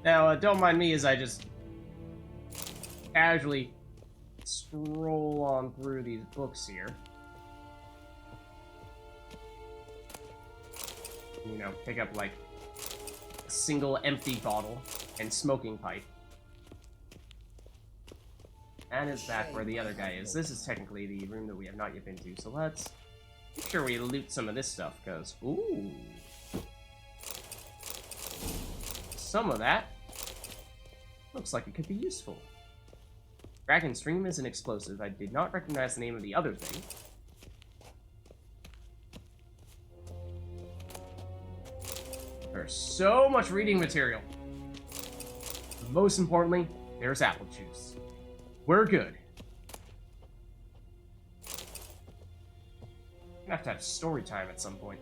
Now, don't mind me as I just casually scroll on through these books here. You know, pick up, like, a single empty bottle and smoking pipe. And is back where the other guy is. This is technically the room that we have not yet been to, so let's make sure we loot some of this stuff, because, ooh. Some of that looks like it could be useful. Dragon Stream is an explosive. I did not recognize the name of the other thing. There's so much reading material. Most importantly, there's apple juice. We're good. I'm gonna have story time at some point.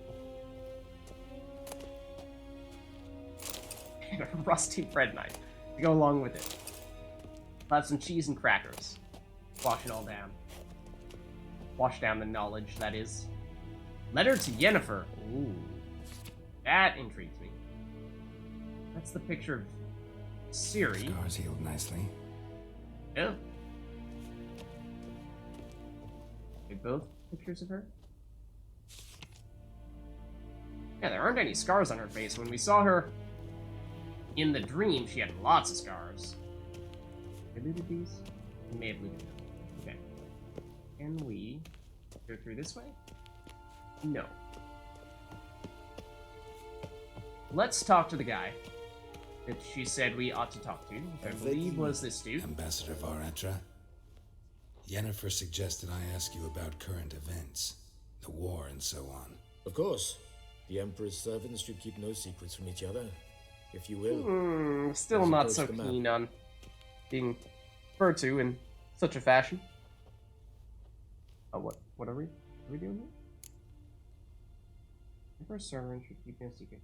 And a rusty bread knife to go along with it. I'll have some cheese and crackers. Wash it all down. Wash down the knowledge, that is. Letter to Yennefer. Ooh. That intrigues me. That's the picture of Ciri. Scars healed nicely. Yeah. Are both pictures of her? Yeah, there aren't any scars on her face. When we saw her in the dream, she had lots of scars. Did I looted these? We may have looted them. Okay. Can we go through this way? No. Let's talk to the guy that she said we ought to talk to, which I believe was this dude. Ambassador Varatra. Yennefer suggested I ask you about current events, the war and so on. Of course. The Emperor's servants should keep no secrets from each other, if you will. Still not so keen on being referred to in such a fashion. Oh, what are we doing here? Emperor's servant should keep no secret.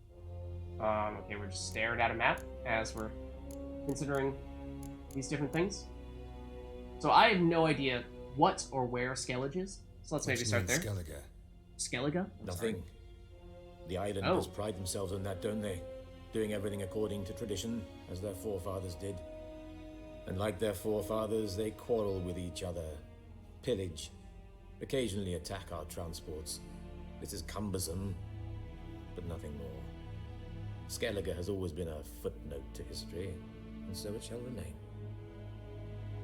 Okay, we're just staring at a map as we're considering these different things. So I have no idea what or where Skellige is. So let's maybe start there. Skellige. Skellige? Nothing. The islanders pride themselves on that, don't they? Doing everything according to tradition, as their forefathers did. And like their forefathers, they quarrel with each other, pillage, occasionally attack our transports. This is cumbersome, but nothing more. Skellige has always been a footnote to history, and so it shall remain.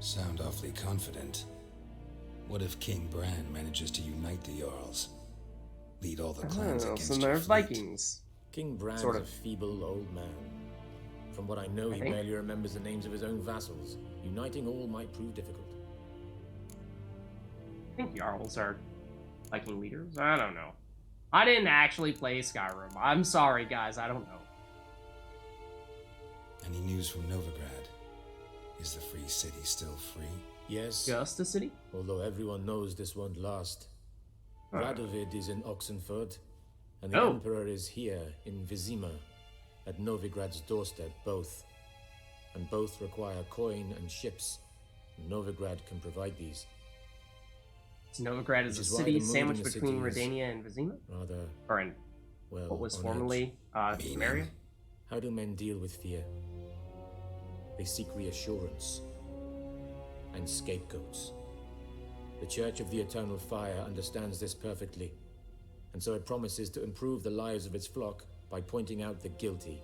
Sound awfully confident. What if King Bran manages to unite the Jarls? Lead all the clans against so your they're fleet? Vikings. King Bran's Sort of. a feeble old man. From what I know, he barely remembers the names of his own vassals. Uniting all might prove difficult. I think Jarls are Viking leaders. I don't know. I didn't actually play Skyrim. I'm sorry, guys. I don't know. Any news from Novigrad? Is the free city still free? Yes, Just a city? although everyone knows this won't last. Radovid is in Oxenford, and the Oh. Emperor is here in Vizima, at Novigrad's doorstep, both. And both require coin and ships. Novigrad can provide these. So Novigrad is Which a is why city the mood in sandwiched the between city is Redania and Vizima? Rather, Or in well, what was on formerly Meaning? Temeria? How do men deal with fear? They seek reassurance and scapegoats. The Church of the Eternal Fire understands this perfectly, and so it promises to improve the lives of its flock by pointing out the guilty.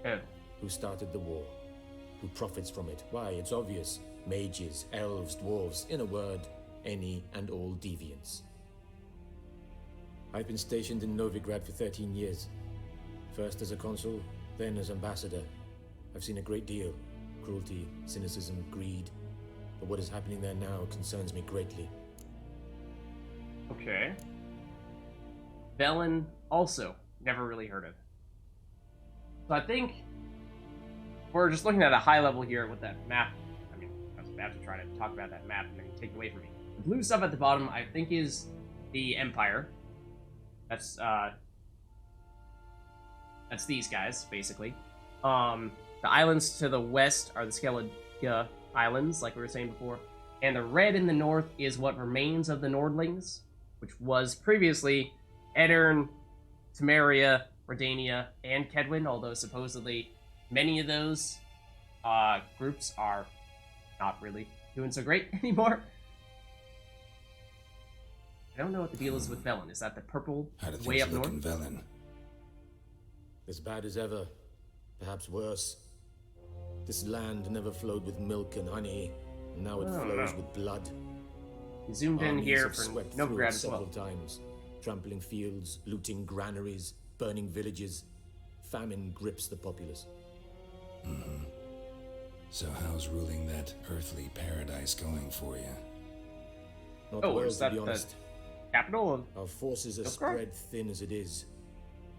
Oh. Who started the war? Who profits from it? Why, it's obvious. Mages, elves, dwarves, in a word, any and all deviants. I've been stationed in Novigrad for 13 years. First as a consul, then as ambassador. I've seen a great deal. Cruelty, cynicism, greed. But what is happening there now concerns me greatly. Okay. Velen also never really heard of. So I think we're just looking at a high level here with that map. I mean, I was about to try to talk about that map and then take it away from me. The blue stuff at the bottom, I think, is the Empire. That's these guys, basically. The islands to the west are the Skellige Islands, like we were saying before. And the red in the north is what remains of the Nordlings, which was previously Edirn, Temeria, Redania, and Kedwin, although supposedly many of those groups are not really doing so great anymore. I don't know what the deal is with Velen. Is that the purple way up north? In Velen? As bad as ever, perhaps worse. This land never flowed with milk and honey, and now it flows with blood. We zoomed in here for Novigrad as well. Several times, trampling fields, looting granaries, burning villages. Famine grips the populace. So how's ruling that earthly paradise going for you? Not well, is that to be honest. the capital of Our forces are spread thin as it is,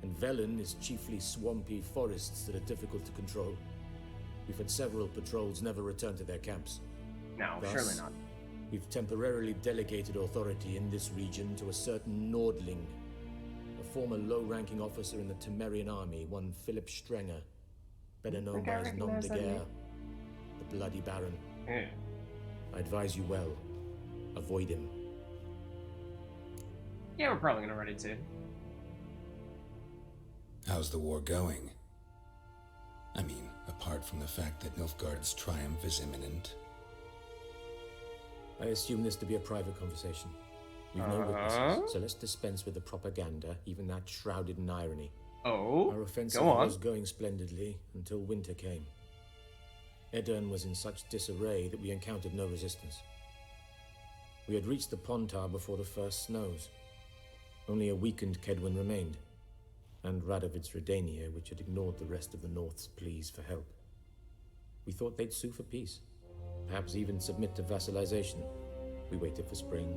and Velen is chiefly swampy forests that are difficult to control. We've had several patrols never return to their camps. No, Thus, surely not. We've temporarily delegated authority in this region to a certain Nordling, a former low-ranking officer in the Temerian army, one Philip Strenger, better known by his nom de guerre, the Bloody Baron. Yeah. I advise you well. Avoid him. Yeah, we're probably gonna run into. How's the war going? I mean, apart from the fact that Nilfgaard's triumph is imminent. I assume this to be a private conversation. We've no witnesses, so let's dispense with the propaganda, even that shrouded in irony. Oh, Our offensive was going splendidly until winter came. Edirn was in such disarray that we encountered no resistance. We had reached the Pontar before the first snows. Only a weakened Kedwin remained, and Radovid's Redania, which had ignored the rest of the North's pleas for help. We thought they'd sue for peace, perhaps even submit to vassalization. We waited for spring,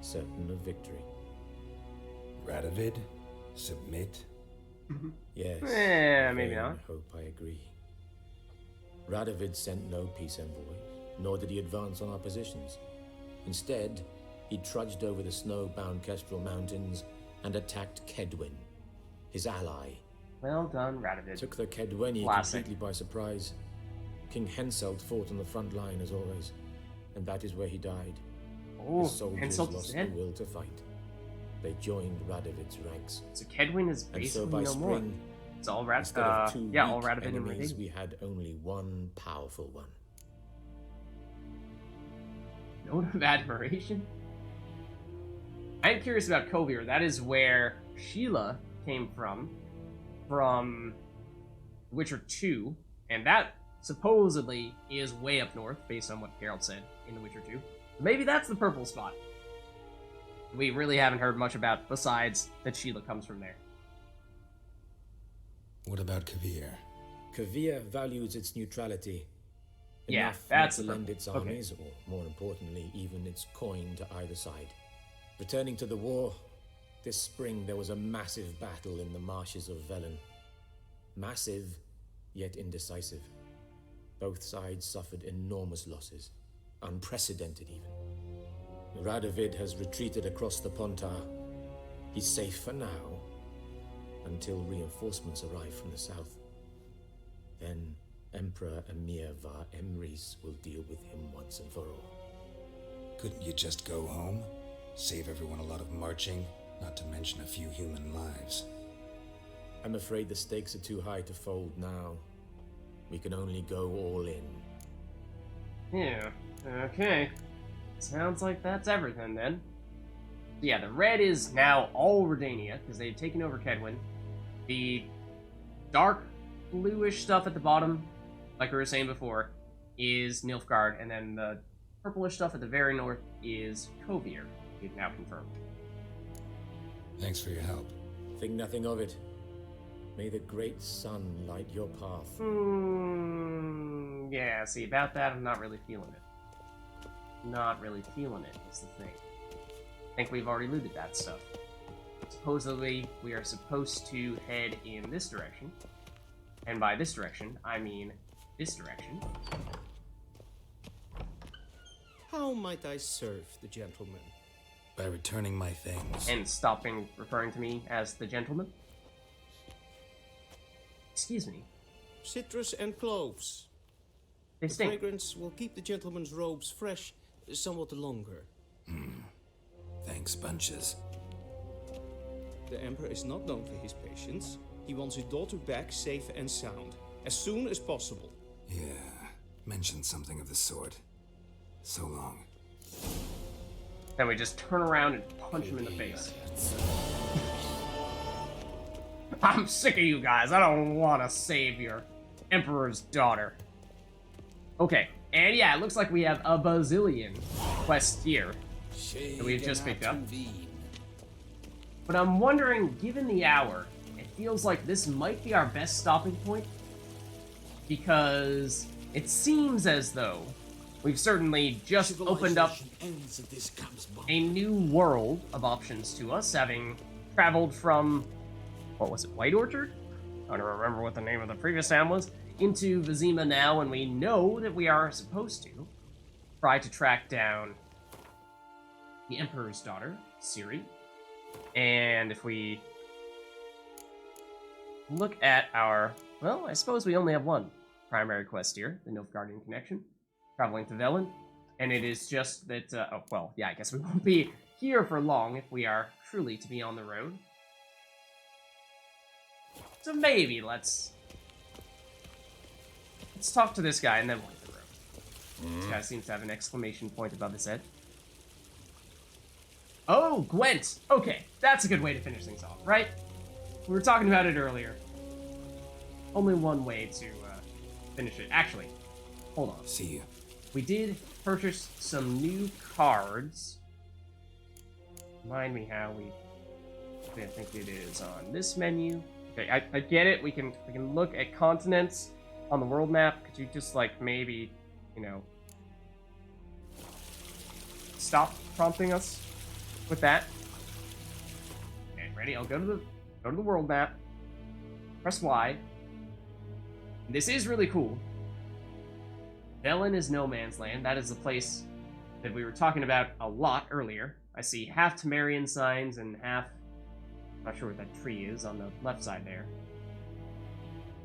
certain of victory. Radovid? Submit? Yes. Maybe not. I hope I agree. Radovid sent no peace envoys, nor did he advance on our positions. Instead, he trudged over the snow-bound Kestrel Mountains and attacked Kedwin, his ally. Well done, Radovid. Took the Kedweni completely by surprise. King Henselt fought on the front line as always, and that is where he died. Oh, His soldiers Henselt lost is the dead? will to fight. They joined Radovid's ranks. So Kedwin is And basically so by no more. spring, It's all instead of two all weak Radovid and enemies, Redania. we had only one powerful one. Note of admiration? I'm curious about Kovir. That is where Sheila came from Witcher 2, and that supposedly is way up north, based on what Geralt said in The Witcher 2. Maybe that's the purple spot. We really haven't heard much about, besides that Sheila comes from there. What about Kovir? Kovir values its neutrality. Yeah, Enough that's not to the lend purple. its Okay. armies, or more importantly, even its coin to either side. Returning to the war, this spring there was a massive battle in the marshes of Velen. Massive, yet indecisive. Both sides suffered enormous losses, unprecedented even. Radovid has retreated across the Pontar. He's safe for now, until reinforcements arrive from the south. Then Emperor Emir var Emrys will deal with him once and for all. Couldn't you just go home? Save everyone a lot of marching, not to mention a few human lives. I'm afraid the stakes are too high to fold now. We can only go all in. Yeah, okay. Sounds like that's everything then. Yeah, the red is now all Redania, because they've taken over Kedwin. The dark bluish stuff at the bottom, like we were saying before, is Nilfgaard, and then the purplish stuff at the very north is Kovir. We've now confirmed. Thanks for your help. Think nothing of it. May the great sun light your path. Yeah, see, about that, I'm not really feeling it. Not really feeling it, is the thing. I think we've already looted that stuff. Supposedly, we are supposed to head in this direction. And by this direction, I mean this direction. How might I serve the gentleman? By returning my things. And stopping referring to me as the gentleman. Excuse me. Citrus and cloves. They The stink. fragrance will keep the gentleman's robes fresh somewhat longer. Thanks, bunches. The Emperor is not known for his patience. He wants his daughter back safe and sound. as soon as possible. Yeah, mentioned something of the sort. So long. Then we just turn around and punch him in the face. I'm sick of you guys. I don't want to save your Emperor's daughter. Okay, and yeah, it looks like we have a bazillion quests here that we've just picked up. But I'm wondering, given the hour, it feels like this might be our best stopping point, because it seems as though we've certainly just opened up a new world of options to us, having traveled from, what was it, White Orchard? I don't remember what the name of the previous town was, into Vizima now, and we know that we are supposed to try to track down the Emperor's daughter, Ciri. And if we look at our, well, I suppose we only have one primary quest here, the Nilfgaardian Connection, traveling to Velen. And it is just that, oh, well, yeah, I guess we won't be here for long if we are truly to be on the road. So maybe let's talk to this guy and then we'll hit the road. This guy seems to have an exclamation point above his head. Oh, Gwent! Okay, that's a good way to finish things off, right? We were talking about it earlier. Only one way to finish it. Actually, hold on. See you. We did purchase some new cards. Remind me how we... I think it is on this menu. Okay, I get it. We can look at continents on the world map. Could you just, like, maybe, you know, stop prompting us with that? Okay, ready? I'll go to the world map. Press Y. This is really cool. Velen is no man's land. That is the place that we were talking about a lot earlier. I see half Temerian signs and half... I'm not sure what that tree is on the left side there.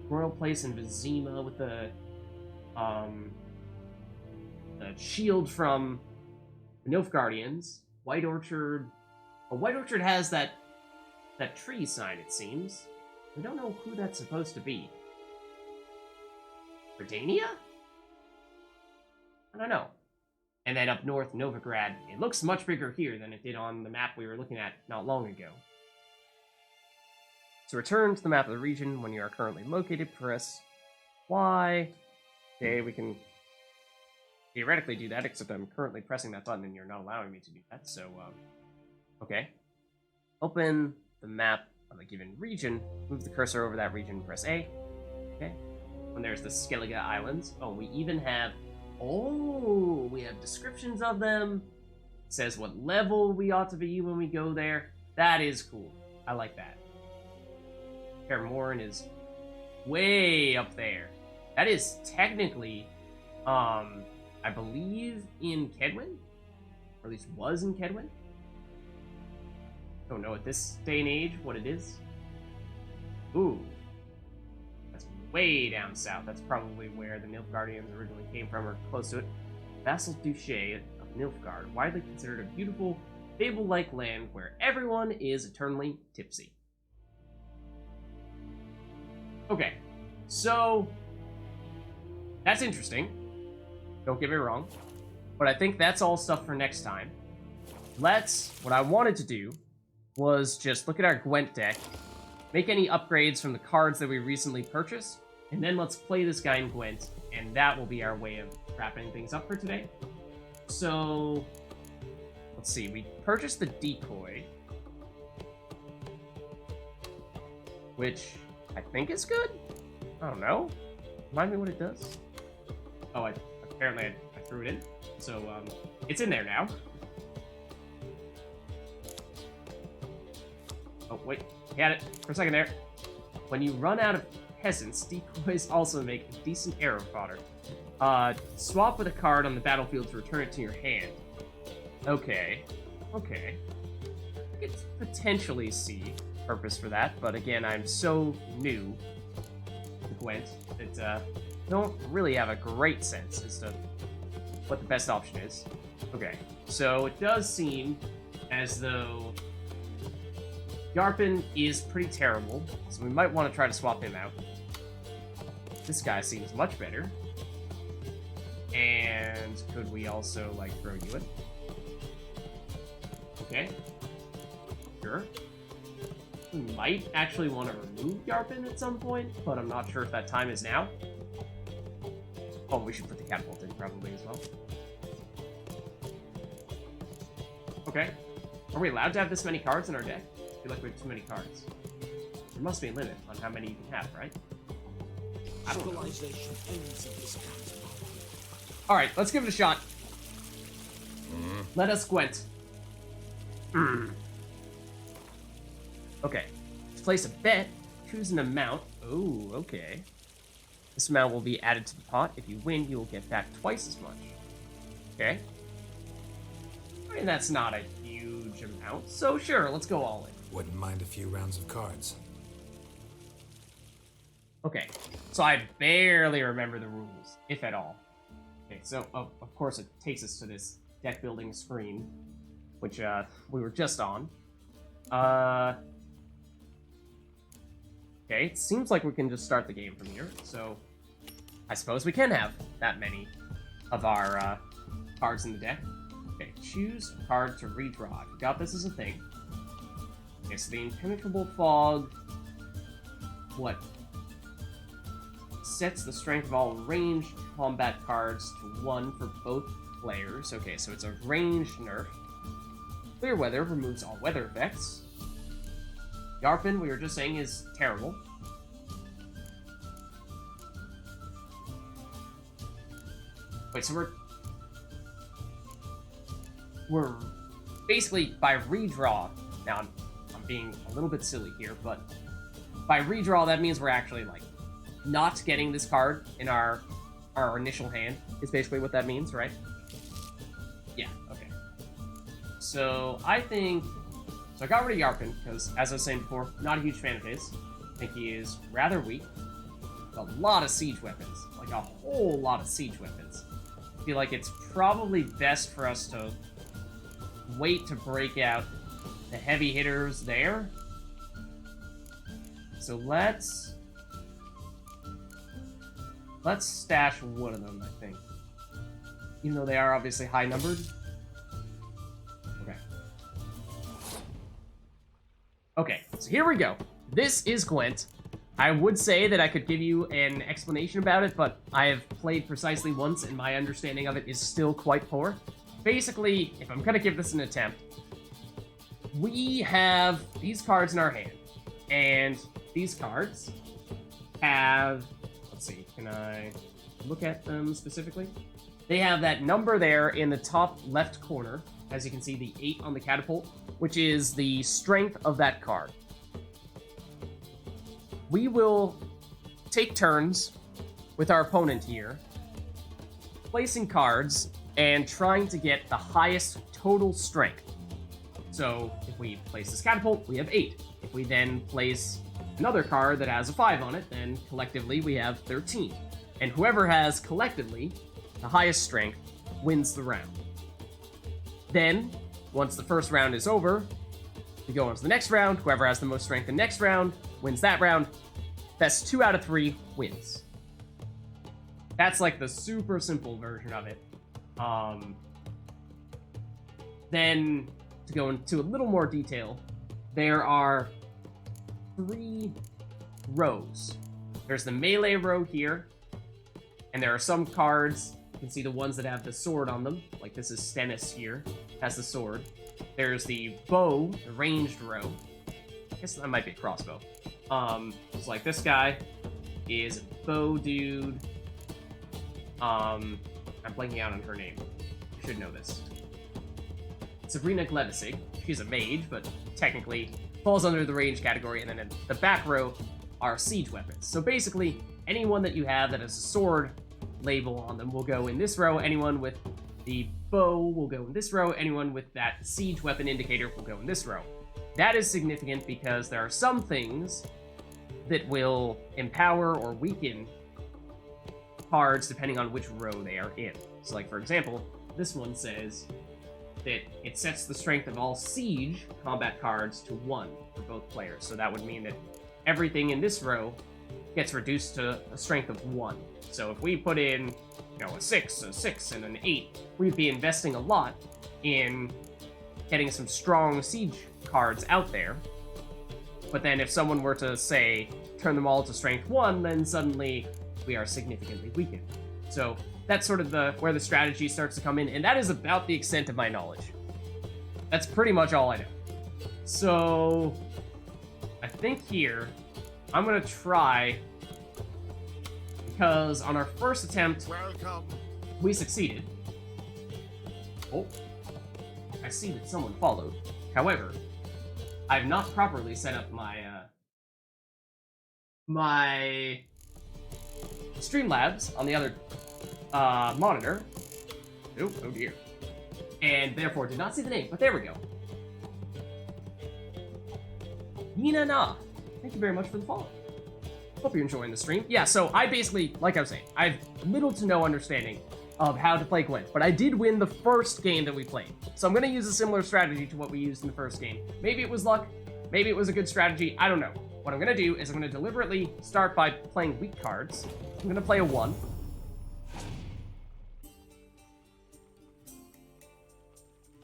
Royal place in Vizima with the shield from the Nilfgaardians. White Orchard. Well, White Orchard has that tree sign, it seems. We don't know who that's supposed to be. Britannia? I don't know. And then up north, Novigrad. It looks much bigger here than it did on the map we were looking at not long ago. To return to the map of the region when you are currently located, press Y. Okay, we can theoretically do that, except I'm currently pressing that button and you're not allowing me to do that, so, okay. Open the map of a given region, move the cursor over that region, press A. Okay. When there's the Skellige Islands. Oh, we even have, we have descriptions of them. It says what level we ought to be when we go there. That is cool. I like that. Kaer Morhen is way up there. That is technically, I believe in Kedwin, or at least was in Kedwin. Don't know at this day and age what it is. Ooh, that's way down south. That's probably where the Nilfgaardians originally came from, or close to it. Vassal Duché of Nilfgaard, widely considered a beautiful, fable-like land where everyone is eternally tipsy. Okay, so that's interesting. Don't get me wrong, but I think that's all stuff for next time. What I wanted to do was just look at our Gwent deck, make any upgrades from the cards that we recently purchased, and then let's play this guy in Gwent, and that will be our way of wrapping things up for today. So, let's see, we purchased the Decoy, which I think is good? I don't know. Remind me what it does? Oh, apparently I threw it in. So, it's in there now. Oh, wait. Had it for a second there. When you run out of peasants, decoys also make decent arrow fodder. Swap with a card on the battlefield to return it to your hand. Okay. Okay. I could potentially see purpose for that, but again, I'm so new to Gwent that don't really have a great sense as to what the best option is. Okay, so it does seem as though Yarpen is pretty terrible, so we might want to try to swap him out. This guy seems much better. And could we also, like, throw you in? Okay. Sure. We might actually want to remove Yarpin at some point, but I'm not sure if that time is now. Oh, we should put the catapult in probably as well. Okay. Are we allowed to have this many cards in our deck? I feel like we have too many cards. There must be a limit on how many you can have, right? I don't know. Alright, let's give it a shot. Let us Gwent. Okay. Let's place a bet. Choose an amount. Oh, okay. This amount will be added to the pot. If you win, you will get back twice as much. Okay. I mean, that's not a huge amount, so sure, let's go all in. Wouldn't mind a few rounds of cards. Okay, so I barely remember the rules, if at all. Okay, so of course it takes us to this deck building screen, which we were just on. Okay, it seems like we can just start the game from here, so I suppose we can have that many of our cards in the deck. Okay, choose a card to redraw. I forgot this is a thing. Okay, so the Impenetrable Fog, what? Sets the strength of all ranged combat cards to 1 for both players. Okay, so it's a ranged nerf. Clear Weather removes all weather effects. Yarpin, we were just saying, is terrible. Wait, so we're basically, by redraw, now I'm being a little bit silly here, but by redraw, that means we're actually, like, not getting this card in our initial hand, is basically what that means, right? Yeah, okay. So, I got rid of Yarpin, because, as I was saying before, not a huge fan of his. I think he is rather weak. A lot of siege weapons. Like, a whole lot of siege weapons. I feel like it's probably best for us to wait to break out the heavy hitters there. So let's stash one of them, I think. Even though they are obviously high numbered. Okay. Okay, so here we go. This is Gwent. I would say that I could give you an explanation about it, but I have played precisely once, and my understanding of it is still quite poor. Basically, if I'm gonna give this an attempt, we have these cards in our hand, and these cards have, let's see, can I look at them specifically? They have that number there in the top left corner, as you can see, the 8 on the catapult, which is the strength of that card. We will take turns with our opponent here, placing cards and trying to get the highest total strength. So if we place this catapult, we have 8. If we then place another card that has a 5 on it, then collectively we have 13. And whoever has collectively the highest strength wins the round. Then, once the first round is over, we go on to the next round. Whoever has the most strength in the next round wins that round. Best 2 out of 3 wins. That's like the super simple version of it. Then, to go into a little more detail, there are 3 rows. There's the melee row here, and there are some cards, you can see the ones that have the sword on them, like this is Stennis here, has the sword. There's the bow, the ranged row. I guess that might be a crossbow. It's like this guy is a bow dude. I'm blanking out on her name. You should know this. Sabrina Glevisig. She's a mage, but technically falls under the range category, and then in the back row are siege weapons. So basically, anyone that you have that has a sword label on them will go in this row. Anyone with the bow will go in this row. Anyone with that siege weapon indicator will go in this row. That is significant because there are some things that will empower or weaken cards depending on which row they are in. So like, for example, this one says that it sets the strength of all siege combat cards to 1 for both players. So that would mean that everything in this row gets reduced to a strength of 1. So if we put in, a 6, and an 8, we'd be investing a lot in getting some strong siege cards out there. But then if someone were to, say, turn them all to strength 1, then suddenly we are significantly weakened. So that's sort of where the strategy starts to come in, and that is about the extent of my knowledge. That's pretty much all I know. So I think here I'm gonna try, because on our first attempt, we succeeded. Oh, I see that someone followed. However, I've not properly set up my Streamlabs on the other monitor. Oh dear. And therefore did not see the name, but there we go. Yina Na, thank you very much for the follow. Hope you're enjoying the stream. Yeah, so I basically, like I was saying, I have little to no understanding of how to play Gwent, but I did win the first game that we played. So I'm going to use a similar strategy to what we used in the first game. Maybe it was luck, maybe it was a good strategy, I don't know. What I'm going to do is I'm going to deliberately start by playing weak cards. I'm going to play a 1.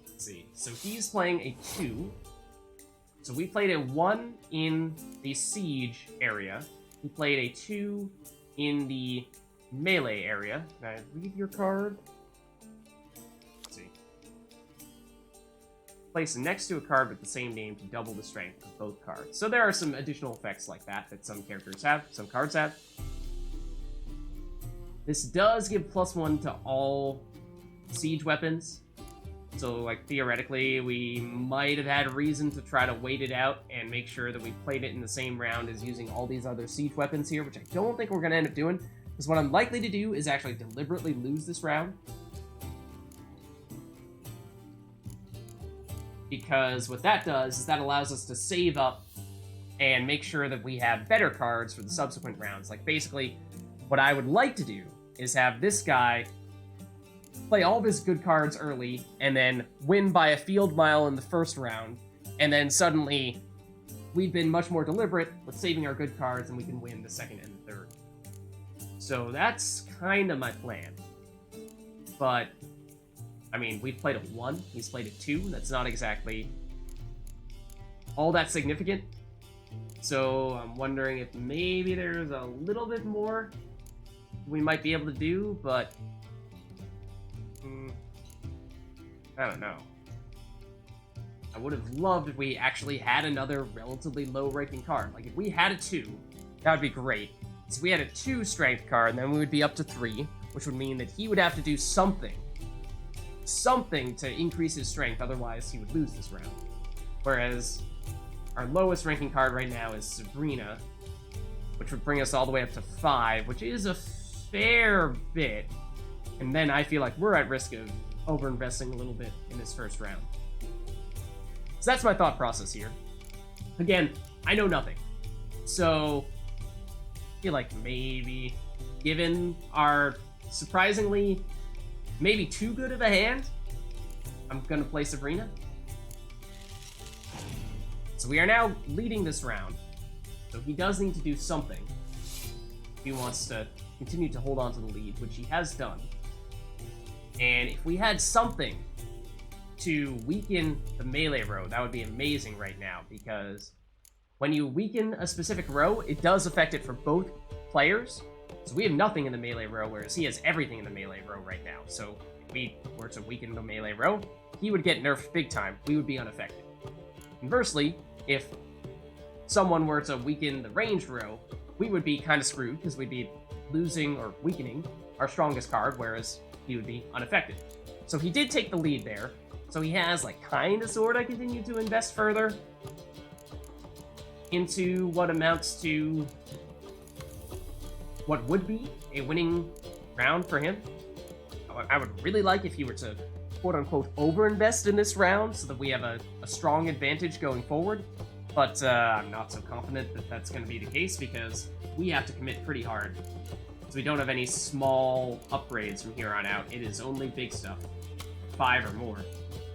Let's see, so he's playing a 2. So we played a 1 in the siege area. He played a 2 in the melee area. Can I read your card? Let's see. Place next to a card with the same name to double the strength of both cards. So there are some additional effects like that some characters have, some cards have. This does give +1 to all siege weapons. So, like, theoretically, we might have had a reason to try to wait it out and make sure that we played it in the same round as using all these other siege weapons here, which I don't think we're going to end up doing, because what I'm likely to do is actually deliberately lose this round. Because what that does is that allows us to save up and make sure that we have better cards for the subsequent rounds. Like, basically, what I would like to do is have this guy play all of his good cards early, and then win by a field mile in the first round, and then suddenly we've been much more deliberate with saving our good cards, and we can win the second and the third. So that's kind of my plan. But, I mean, we've played a 1, he's played a 2, that's not exactly all that significant. So I'm wondering if maybe there's a little bit more we might be able to do, but I don't know. I would have loved if we actually had another relatively low-ranking card. Like, if we had a 2, that would be great. So if we had a 2 strength card, then we would be up to 3, which would mean that he would have to do something to increase his strength, otherwise he would lose this round. Whereas our lowest ranking card right now is Sabrina, which would bring us all the way up to 5, which is a fair bit. And then I feel like we're at risk of over-investing a little bit in this first round. So that's my thought process here. Again, I know nothing. So I feel like maybe, given our surprisingly maybe too good of a hand, I'm gonna play Sabrina. So we are now leading this round. So he does need to do something if he wants to continue to hold on to the lead, which he has done. And if we had something to weaken the melee row, that would be amazing right now, because when you weaken a specific row, it does affect it for both players. So we have nothing in the melee row, whereas he has everything in the melee row right now. So if we were to weaken the melee row, he would get nerfed big time. We would be unaffected. Conversely, if someone were to weaken the range row, we would be kind of screwed, because we'd be losing or weakening our strongest card, whereas he would be unaffected. So he did take the lead there. So he has, like, kind of sort of continued to invest further into what amounts to what would be a winning round for him. I would really like if he were to, quote-unquote, over-invest in this round so that we have a strong advantage going forward. But I'm not so confident that that's going to be the case, because we have to commit pretty hard. So we don't have any small upgrades from here on out. It is only big stuff, 5 or more.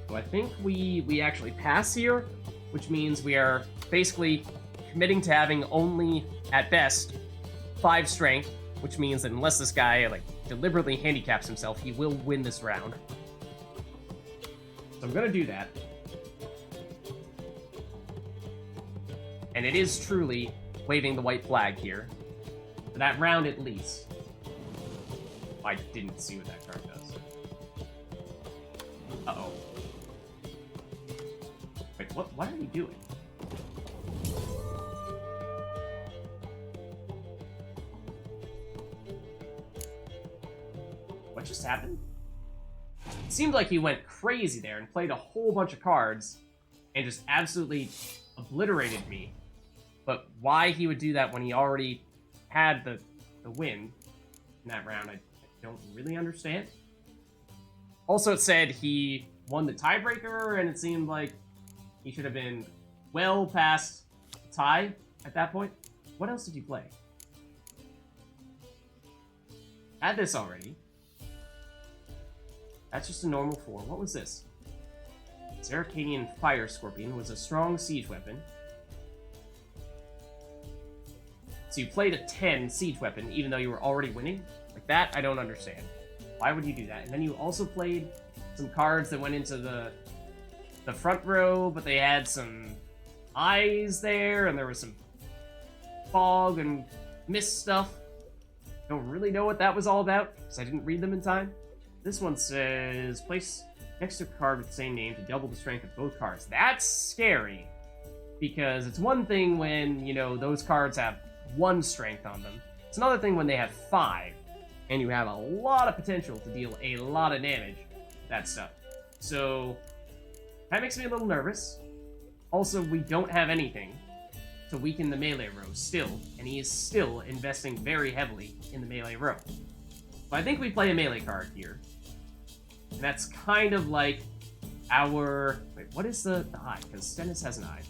So I think we actually pass here, which means we are basically committing to having only, at best, 5 strength, which means that unless this guy, like, deliberately handicaps himself, he will win this round. So I'm gonna do that. And it is truly waving the white flag here. For that round at least. I didn't see what that card does. Uh-oh. Wait, what are you doing? What just happened? It seemed like he went crazy there and played a whole bunch of cards and just absolutely obliterated me. But why he would do that when he already had the win in that round, I don't really understand. Also, it said he won the tiebreaker, and it seemed like he should have been well past the tie at that point. What else did you play? Had this already. That's just a normal 4. What was this? Zeracanian Fire Scorpion was a strong siege weapon. So you played a 10 siege weapon even though you were already winning? Like that, I don't understand. Why would you do that? And then you also played some cards that went into the front row, but they had some eyes there, and there was some fog and mist stuff. Don't really know what that was all about, because I didn't read them in time. This one says, place next to a card with the same name to double the strength of both cards. That's scary, because it's one thing when, you know, those cards have 1 strength on them. It's another thing when they have 5, and you have a lot of potential to deal a lot of damage with that stuff. So, that makes me a little nervous. Also, we don't have anything to weaken the melee row still, and he is still investing very heavily in the melee row. So I think we play a melee card here. And that's kind of like our... Wait, what is the eye? Because Stennis has an eye.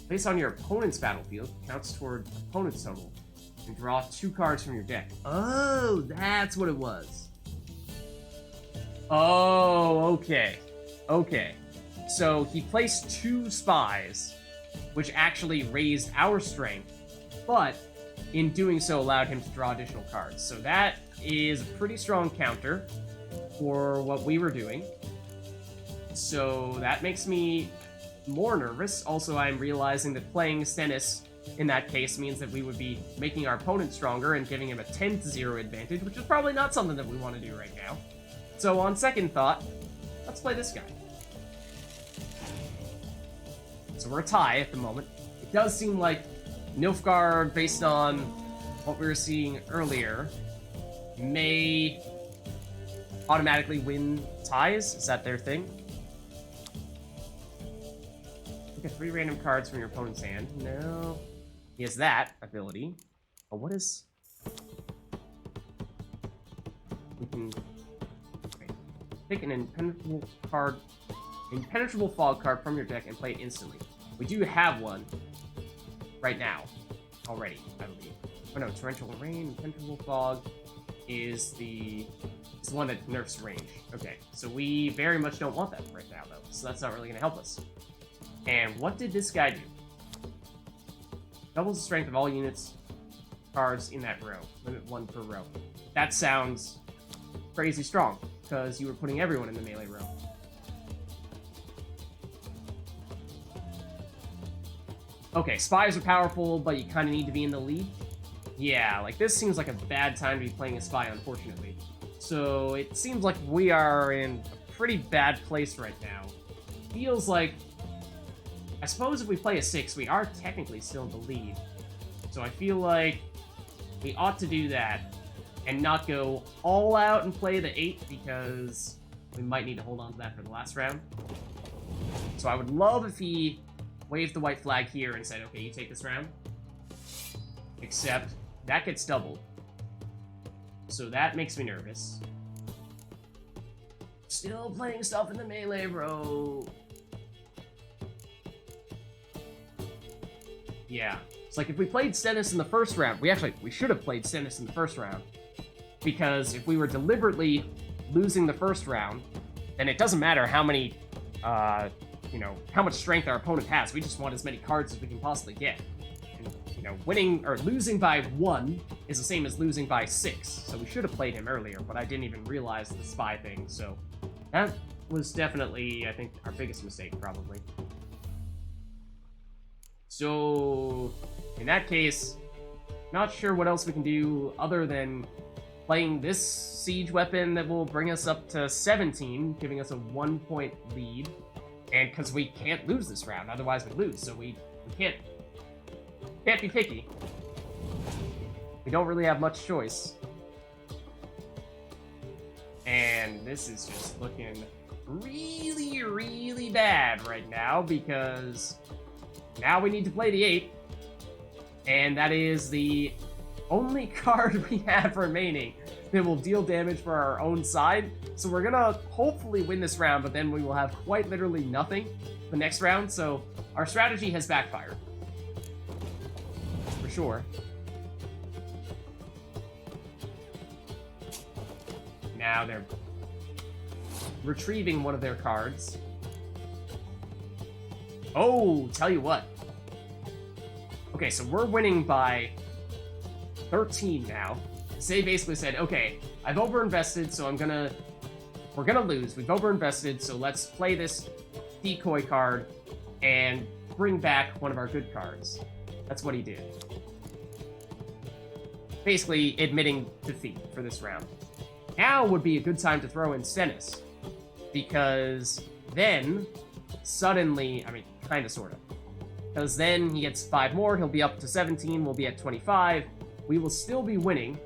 Place on your opponent's battlefield, counts toward opponent's total, and draw 2 cards from your deck. Oh, that's what it was. Oh, okay. Okay. So he placed 2 spies, which actually raised our strength, but in doing so allowed him to draw additional cards. So that is a pretty strong counter for what we were doing. So that makes me more nervous. Also, I'm realizing that playing Stennis in that case means that we would be making our opponent stronger and giving him a 10-0 advantage, which is probably not something that we want to do right now. So on second thought, let's play this guy. So we're a tie at the moment. It does seem like Nilfgaard, based on what we were seeing earlier, may automatically win ties. Is that their thing? Look at 3 random cards from your opponent's hand. No. He has that ability. Oh, what is... We can... Wait. Pick an impenetrable card... Impenetrable fog card from your deck and play it instantly. We do have one right now already, I believe. Oh no, torrential rain, impenetrable fog is the one that nerfs range. Okay, so we very much don't want that right now though, so that's not really gonna help us. And what did this guy do? Doubles the strength of all units cards in that row. Limit 1 per row. That sounds crazy strong, because you were putting everyone in the melee row. Okay, spies are powerful, but you kind of need to be in the lead. Yeah, like this seems like a bad time to be playing a spy, unfortunately. So it seems like we are in a pretty bad place right now. Feels like... I suppose if we play a 6, we are technically still in the lead. So I feel like we ought to do that and not go all out and play the 8, because we might need to hold on to that for the last round. So I would love if he waved the white flag here and said, okay, you take this round. Except that gets doubled. So that makes me nervous. Still playing stuff in the melee row. Yeah. It's like if we played Stennis in the first round, we should have played Stennis in the first round. Because if we were deliberately losing the first round, then it doesn't matter how many, how much strength our opponent has. We just want as many cards as we can possibly get. And, winning or losing by 1 is the same as losing by 6. So we should have played him earlier, but I didn't even realize the spy thing, so that was definitely, I think, our biggest mistake, probably. So, in that case, not sure what else we can do other than playing this siege weapon that will bring us up to 17, giving us a 1-point lead. And because we can't lose this round, otherwise we lose, so we can't be picky. We don't really have much choice. And this is just looking really, really bad right now, because now we need to play the 8. And that is the only card we have remaining that will deal damage for our own side. So we're gonna hopefully win this round, but then we will have quite literally nothing the next round. So our strategy has backfired. For sure. Now they're retrieving one of their cards. Oh, tell you what. Okay, so we're winning by 13 now. Say basically said, okay, I've overinvested, so we're gonna lose. We've overinvested, so let's play this decoy card and bring back one of our good cards. That's what he did. Basically admitting defeat for this round. Now would be a good time to throw in Stennis, because then suddenly, I mean, kind of, sort of, because then he gets 5 more, he'll be up to 17, we'll be at 25, we will still be winning.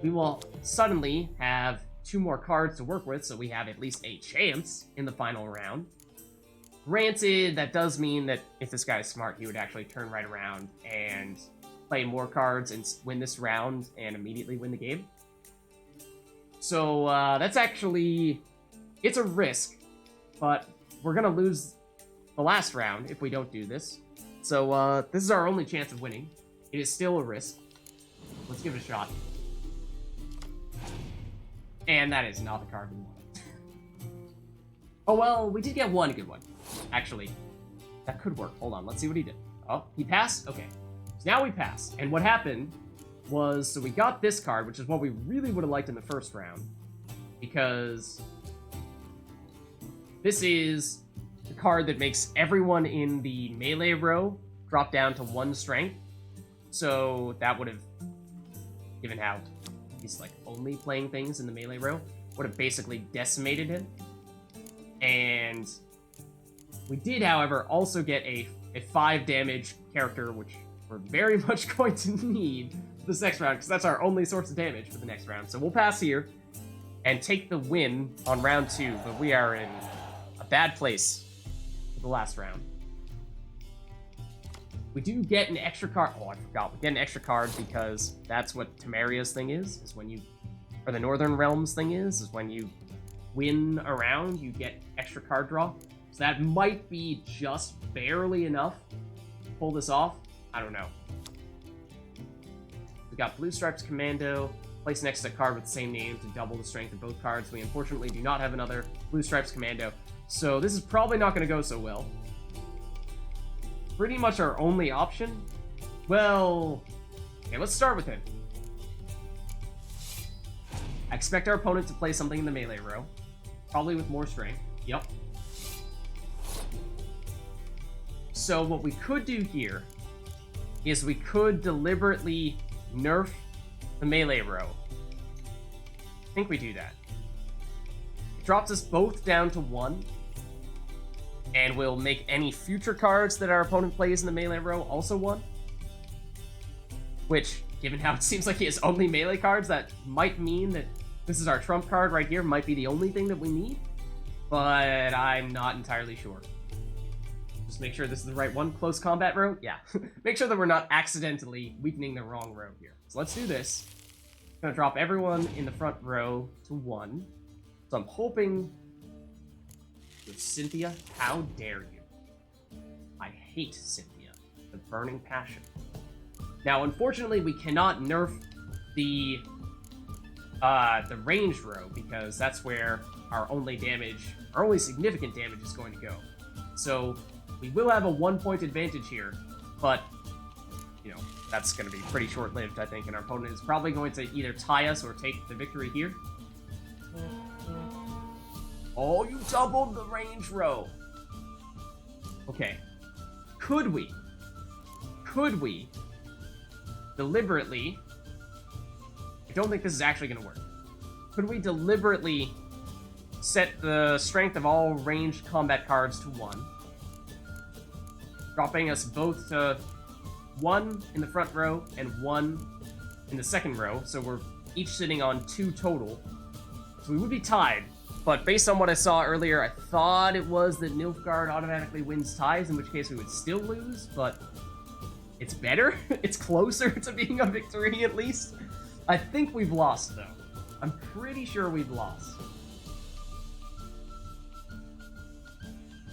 We will suddenly have 2 more cards to work with, so we have at least a chance in the final round. Granted, that does mean that if this guy's smart, he would actually turn right around and play more cards and win this round and immediately win the game. So that's actually, it's a risk, but we're gonna lose the last round if we don't do this. So this is our only chance of winning. It is still a risk. Let's give it a shot. And that is not the card we wanted. Oh, well, we did get one good one. Actually, that could work. Hold on, let's see what he did. Oh, he passed? Okay. So now we passed. And what happened was, so we got this card, which is what we really would have liked in the first round, because this is the card that makes everyone in the melee row drop down to 1 strength. So that would have, given how he's like only playing things in the melee row, would have basically decimated him. And we did, however, also get a 5 damage character, which we're very much going to need this next round, because that's our only source of damage for the next round. So we'll pass here and take the win on round 2, but we are in a bad place for the last round. We do get an extra card. Oh, I forgot. We get an extra card because that's what Temeria's thing is when you, or the Northern Realms thing is when you win a round, you get extra card draw. So that might be just barely enough to pull this off. I don't know. We got Blue Stripes Commando, placed next to a card with the same name to double the strength of both cards. We unfortunately do not have another Blue Stripes Commando, so this is probably not going to go so well. Pretty much our only option. Well, okay, let's start with him. I expect our opponent to play something in the melee row, probably with more strength. Yep. So what we could do here is we could deliberately nerf the melee row. I think we do that. It drops us both down to 1, and we'll make any future cards that our opponent plays in the melee row also 1. Which, given how it seems like he has only melee cards, that might mean that this is our trump card right here, might be the only thing that we need. But I'm not entirely sure. Just make sure this is the right one. Close combat row? Yeah. Make sure that we're not accidentally weakening the wrong row here. So let's do this. I'm gonna drop everyone in the front row to 1. So I'm hoping... With Cynthia, how dare you? I hate Cynthia. The burning passion. Now, unfortunately, we cannot nerf the ranged row, because that's where our only significant damage is going to go. So we will have a 1-point advantage here, but you know, that's going to be pretty short-lived, I think, and our opponent is probably going to either tie us or take the victory here. Oh, you doubled the range row. Okay. Could we deliberately... I don't think this is actually going to work. Could we deliberately set the strength of all ranged combat cards to 1, dropping us both to 1 in the front row and 1 in the second row, so we're each sitting on 2 total. So we would be tied, but based on what I saw earlier, I thought it was that Nilfgaard automatically wins ties, in which case we would still lose, but it's better. It's closer to being a victory, at least. I think we've lost, though. I'm pretty sure we've lost.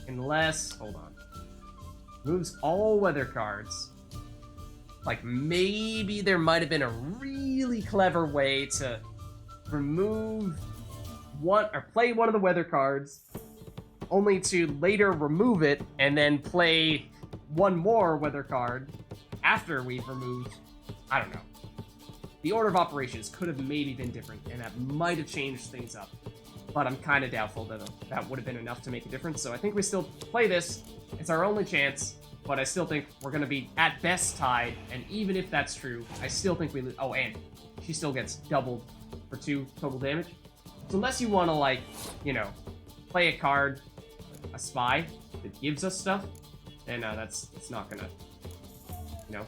Unless, hold on. Moves all weather cards. Like, maybe there might have been a really clever way to remove one, or play one of the weather cards, only to later remove it, and then play one more weather card after we've removed, I don't know. The order of operations could have maybe been different, and that might have changed things up. But I'm kind of doubtful that that would have been enough to make a difference, so I think we still play this. It's our only chance, but I still think we're going to be, at best, tied, and even if that's true, I still think we lose. Oh, and she still gets doubled for 2 total damage. So unless you want to, like, you know, play a card, a spy, that gives us stuff, then that's not going to, you know,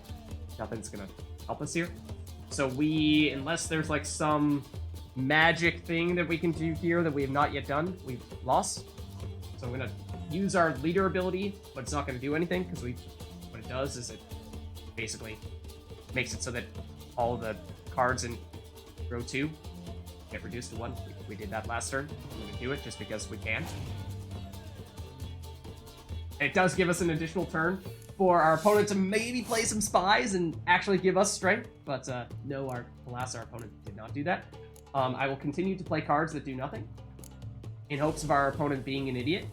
nothing's going to help us here. So we, unless there's, like, some magic thing that we can do here that we have not yet done, we've lost. So I'm going to use our leader ability, but it's not going to do anything, because what it does is it basically makes it so that all the cards in row 2 get reduced to 1. We did that last turn. I'm going to do it just because we can. It does give us an additional turn for our opponent to maybe play some spies and actually give us strength, but no, alas, our opponent did not do that. I will continue to play cards that do nothing, in hopes of our opponent being an idiot.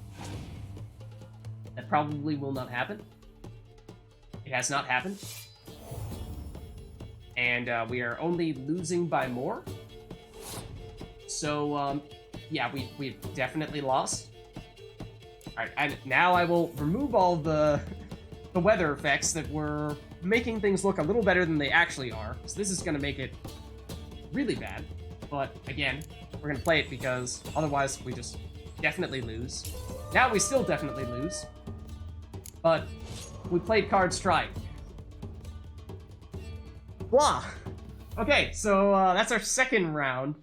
That probably will not happen. It has not happened. And we are only losing by more. So, yeah, we've definitely lost. Alright, and now I will remove all the weather effects that were making things look a little better than they actually are. So this is going to make it really bad. But, again, we're going to play it because otherwise we just definitely lose. Now we still definitely lose. But we played cards trying. Blah! Okay, so that's our second round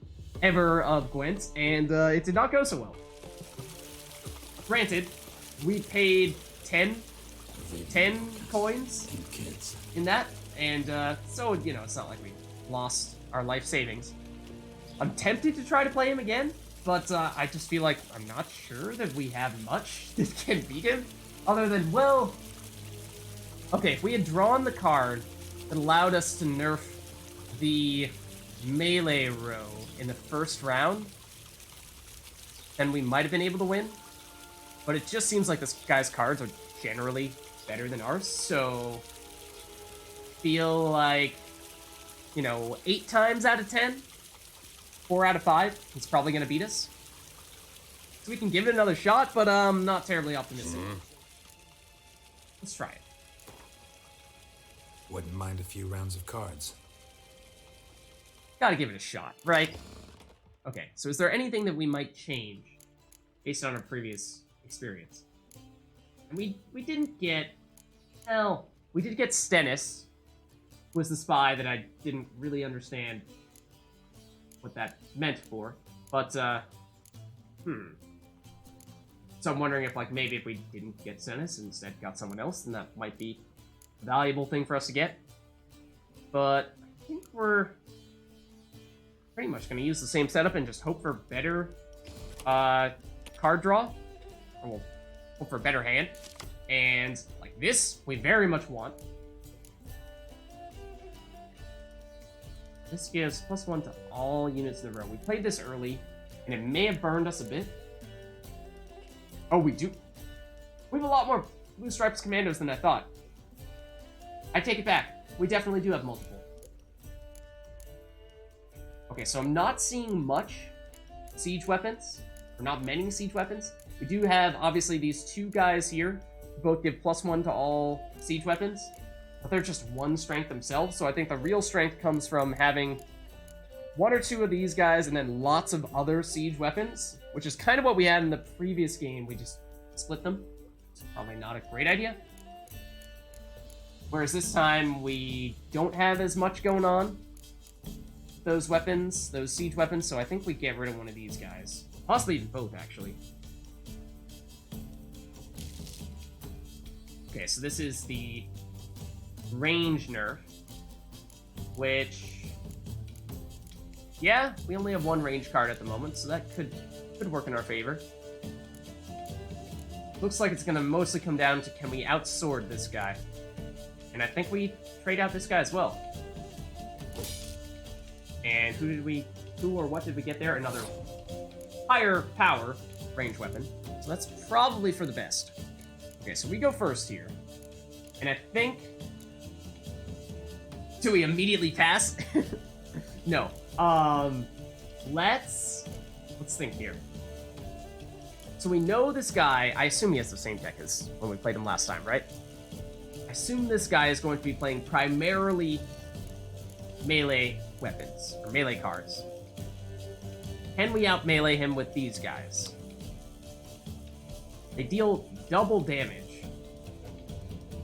ever of Gwent, and it did not go so well. Granted, we paid 10 coins in that, and so, you know, it's not like we lost our life savings. I'm tempted to try to play him again, but I just feel like I'm not sure that we have much that can beat him, other than, well... Okay, if we had drawn the card that allowed us to nerf the melee row in the first round, then we might have been able to win. But it just seems like this guy's cards are generally better than ours, so... feel like, you know, 8 times out of 10, 4 out of 5, he's probably going to beat us. So we can give it another shot, but I'm not terribly optimistic. Let's try it. Wouldn't mind a few rounds of cards. Gotta give it a shot, right? Okay, so is there anything that we might change based on our previous experience? And we didn't get... Well, we did get Stennis, who was the spy that I didn't really understand what that meant for. But, So I'm wondering if, like, maybe if we didn't get Stennis and instead got someone else, then that might be a valuable thing for us to get. But I think we're pretty much going to use the same setup and just hope for better card draw. Or we'll hope for a better hand. And, like, this, we very much want. This gives +1 to all units in the row. We played this early, and it may have burned us a bit. Oh, we do. We have a lot more Blue Stripes Commandos than I thought. I take it back. we definitely do have multiple. Okay, so I'm not seeing much siege weapons, or not many siege weapons. We do have, obviously, these two guys here, who both give +1 to all siege weapons, but they're just 1 strength themselves, so I think the real strength comes from having 1 or 2 of these guys and then lots of other siege weapons, which is kind of what we had in the previous game. We just split them. It's probably not a great idea. Whereas this time, we don't have as much going on. Those weapons, those siege weapons, so I think we get rid of one of these guys. Possibly even both, actually. Okay, so this is the range nerf, which... yeah, we only have 1 range card at the moment, so that could work in our favor. Looks like it's gonna mostly come down to, can we outsword this guy? And I think we trade out this guy as well. And who or what did we get there? Another higher power range weapon. So that's probably for the best. Okay, so we go first here. And I think... do we immediately pass? No. Let's think here. So we know this guy, I assume he has the same deck as when we played him last time, right? I assume this guy is going to be playing primarily melee weapons, or melee cards. Can we out-melee him with these guys? They deal double damage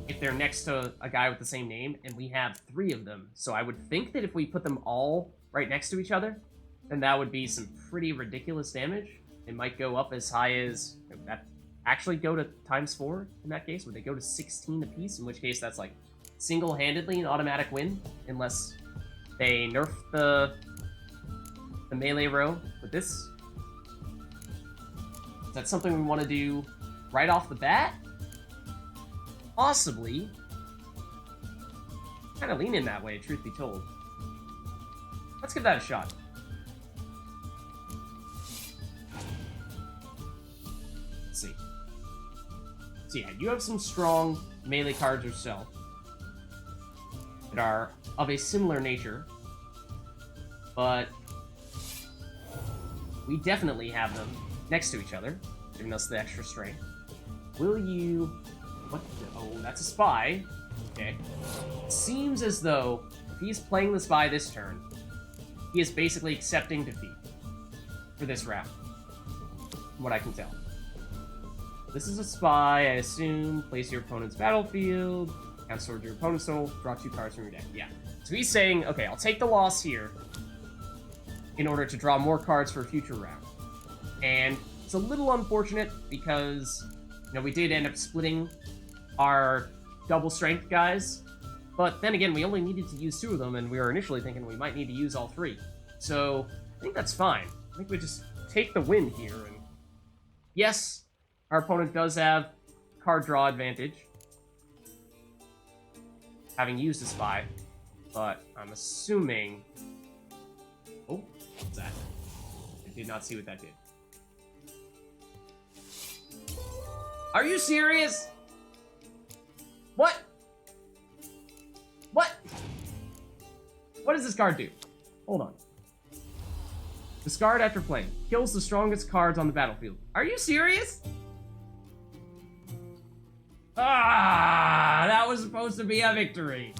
if they're next to a guy with the same name, and we have 3 of them. So I would think that if we put them all right next to each other, then that would be some pretty ridiculous damage. It might go up as high as... would that actually go to ×4 in that case? Would they go to 16 apiece? In which case that's like single-handedly an automatic win, unless they nerf the melee row with this. Is that something we want to do right off the bat? Possibly. Kind of lean in that way, truth be told. Let's give that a shot. Let's see. So yeah, you have some strong melee cards yourself that are of a similar nature, but we definitely have them next to each other, giving us the extra strength. Will you... what? Oh, that's a spy. Okay. It seems as though if he's playing the spy this turn, he is basically accepting defeat for this round, from what I can tell. This is a spy, I assume. Place your opponent's battlefield, outsword your opponent's soul, draw 2 cards from your deck. Yeah. So he's saying, okay, I'll take the loss here in order to draw more cards for a future round. And it's a little unfortunate because, you know, we did end up splitting our double strength guys, but then again, we only needed to use 2 of them, and we were initially thinking we might need to use all 3. So I think that's fine. I think we just take the win here, and yes, our opponent does have card draw advantage, having used a spy, but I'm assuming... oh, what's that? I did not see what that did. Are you serious? What? What? What does this card do? Hold on. Discard after playing. Kills the strongest cards on the battlefield. Are you serious? Ah, that was supposed to be a victory.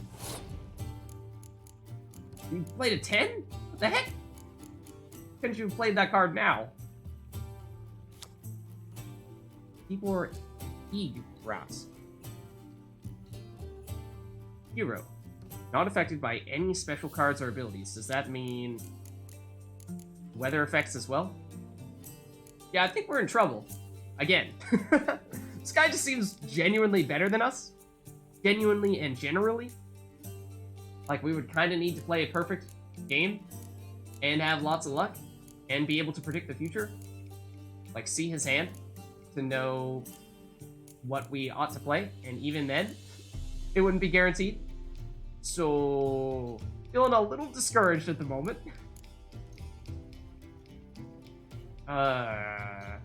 You played a 10? What the heck? Couldn't you have played that card now? People are rats. Hero. Not affected by any special cards or abilities. Does that mean weather effects as well? Yeah, I think we're in trouble. Again. This guy just seems genuinely better than us. Genuinely and generally. Like, we would kind of need to play a perfect game and have lots of luck and be able to predict the future. Like, see his hand to know what we ought to play. And even then, it wouldn't be guaranteed. So, feeling a little discouraged at the moment. I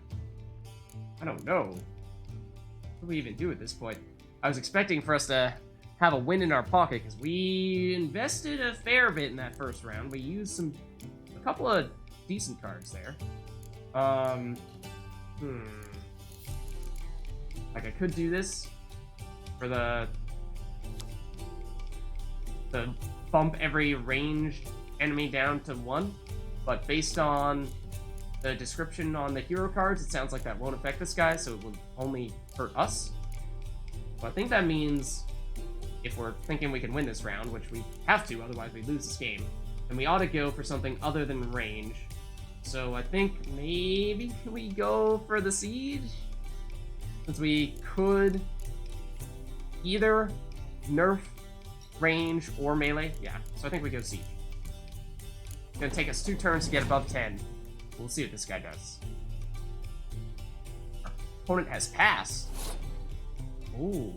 don't know. What do we even do at this point? I was expecting for us to have a win in our pocket, because we invested a fair bit in that first round. We used a couple of decent cards there. Like, I could do this for the bump every ranged enemy down to 1, but based on the description on the hero cards, it sounds like that won't affect this guy, so it will only hurt us. So I think that means if we're thinking we can win this round, which we have to, otherwise we lose this game, then we ought to go for something other than range. So I think maybe we go for the siege, since we could either nerf range or melee. Yeah, so I think we go siege. It's gonna take us 2 turns to get above 10. We'll see what this guy does. Our opponent has passed. Ooh.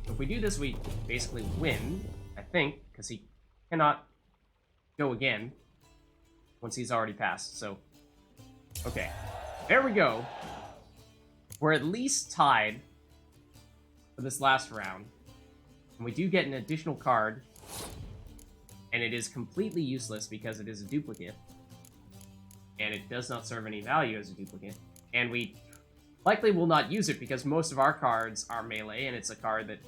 If we do this, we basically win, I think, because he cannot go again once he's already passed. So, okay. There we go. We're at least tied for this last round. And we do get an additional card. And it is completely useless because it is a duplicate. And it does not serve any value as a duplicate. And we likely will not use it because most of our cards are melee, and it's a card that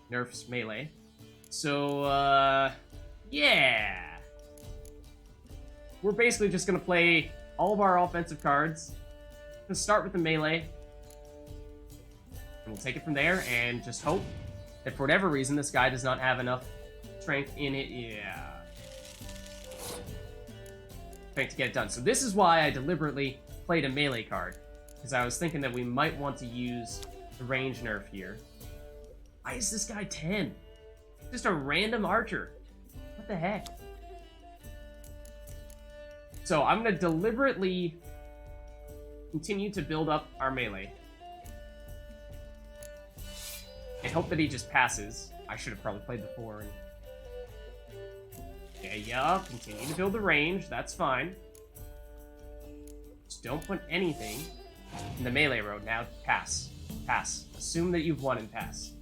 nerfs melee. So, yeah. We're basically just going to play all of our offensive cards. We'll start with the melee. And we'll take it from there and just hope that for whatever reason this guy does not have enough strength in it. Yeah. To get it done. So this is why I deliberately played a melee card, because I was thinking that we might want to use the range nerf here. Why is this guy 10? Just a random archer. What the heck? So I'm going to deliberately continue to build up our melee and hope that he just passes. I should have probably played the 4 and yeah, continue to build the range, that's fine. Just don't put anything in the melee road. Now, pass. Pass. Assume that you've won and pass.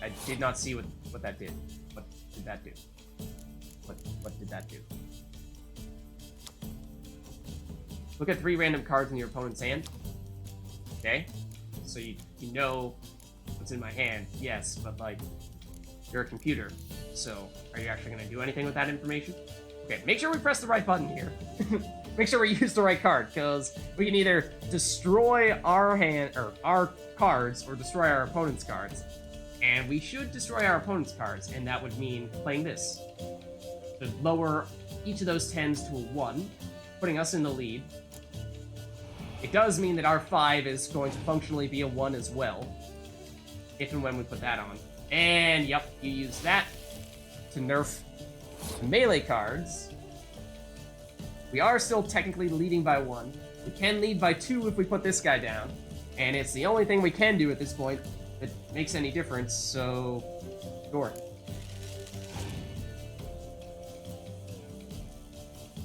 I did not see what that did. What did that do? What did that do? Look at 3 random cards in your opponent's hand. Okay? So you know what's in my hand. Yes, but like, you're a computer. So, are you actually going to do anything with that information? Okay, make sure we press the right button here. Make sure we use the right card, because we can either destroy our hand or our cards or destroy our opponent's cards. And we should destroy our opponent's cards, and that would mean playing this. To lower each of those 10s to a 1, putting us in the lead. It does mean that our 5 is going to functionally be a 1 as well, if and when we put that on. And, yep, you use that to nerf the melee cards. We are still technically leading by 1. We can lead by 2 if we put this guy down. And it's the only thing we can do at this point that makes any difference, so sure.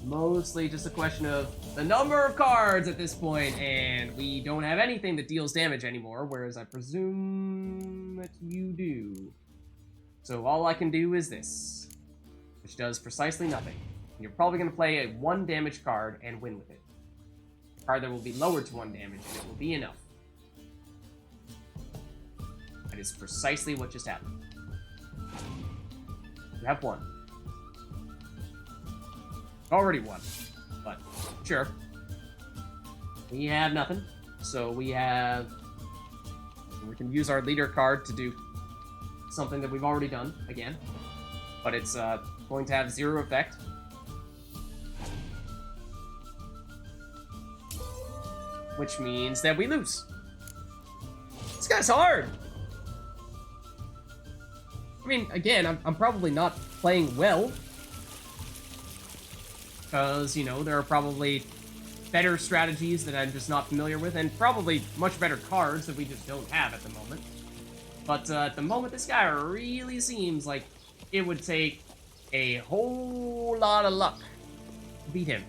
Mostly just a question of the number of cards at this point, and we don't have anything that deals damage anymore, whereas I presume that you do. So all I can do is this, which does precisely nothing. You're probably going to play a 1 damage card and win with it. A card that will be lowered to 1 damage, and it will be enough. That is precisely what just happened. You have 1. Already won, but sure. We have nothing, so we can use our leader card to do something that we've already done again, but it's going to have 0 effect. Which means that we lose. This guy's hard. I mean, again, I'm probably not playing well. Because, you know, there are probably better strategies that I'm just not familiar with, and probably much better cards that we just don't have at the moment. But at the moment, this guy really seems like it would take a whole lot of luck to beat him.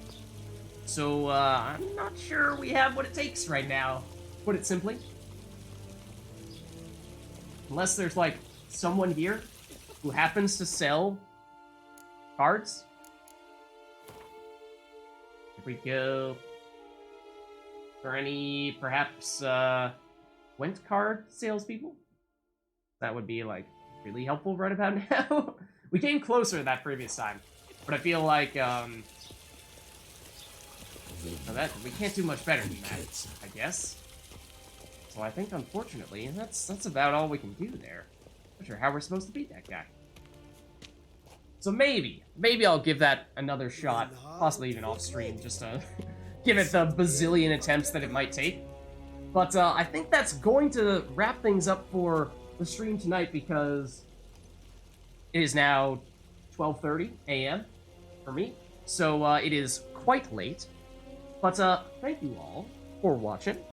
So, I'm not sure we have what it takes right now, to put it simply. Unless there's, like, someone here who happens to sell cards. If we go for any, perhaps, Went card salespeople, that would be, like, really helpful right about now. We came closer that previous time, but I feel like, that we can't do much better than that, I guess. So I think, unfortunately, that's about all we can do there. Not sure how we're supposed to beat that guy. So maybe I'll give that another shot, possibly even off stream, just to give it the bazillion attempts that it might take. But I think that's going to wrap things up for the stream tonight, because it is now 12:30 a.m. for me, so it is quite late. But thank you all for watching.